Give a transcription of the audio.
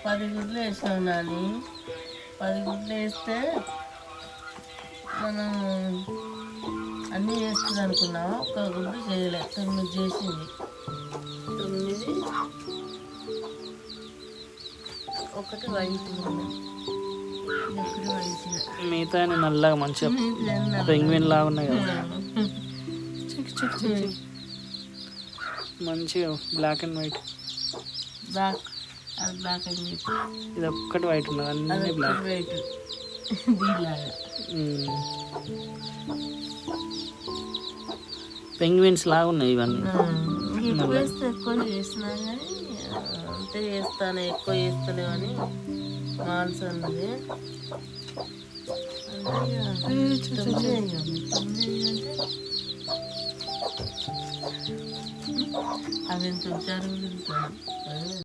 10 గుడ్లు వేసినాం నాని. 10 గుడ్లు వేస్తే మనం అన్నీ చేస్తుంది అనుకున్నాము. ఒక్క గుడ్డు చేయలే, 9 చేసింది. 9 ఒకటి వైట్ ఒకటి వైట్. మిగతా నల్లగా మంచిగా పెంగ్విన్ లాగా ఉన్నాయి కదా, మంచిగా బ్లాక్ అండ్ వైట్. బ్లాక్ అది బ్లాక్ అండ్ వైట్. ఇది ఒక్కటి వైట్ ఉన్నది, అన్నీ బ్లాక్ వైట్ దీనిలాగా. పెంగ్విన్స్ లాగా ఉన్నాయి ఇవన్నీ. ఎక్కువ వేస్తే ఎక్కువ చేసినా కానీ అంతే చేస్తాను, ఎక్కువ చేస్తలేవు అని మాల్స్ అన్నది. అవి ఎంత జరుగుతుంది.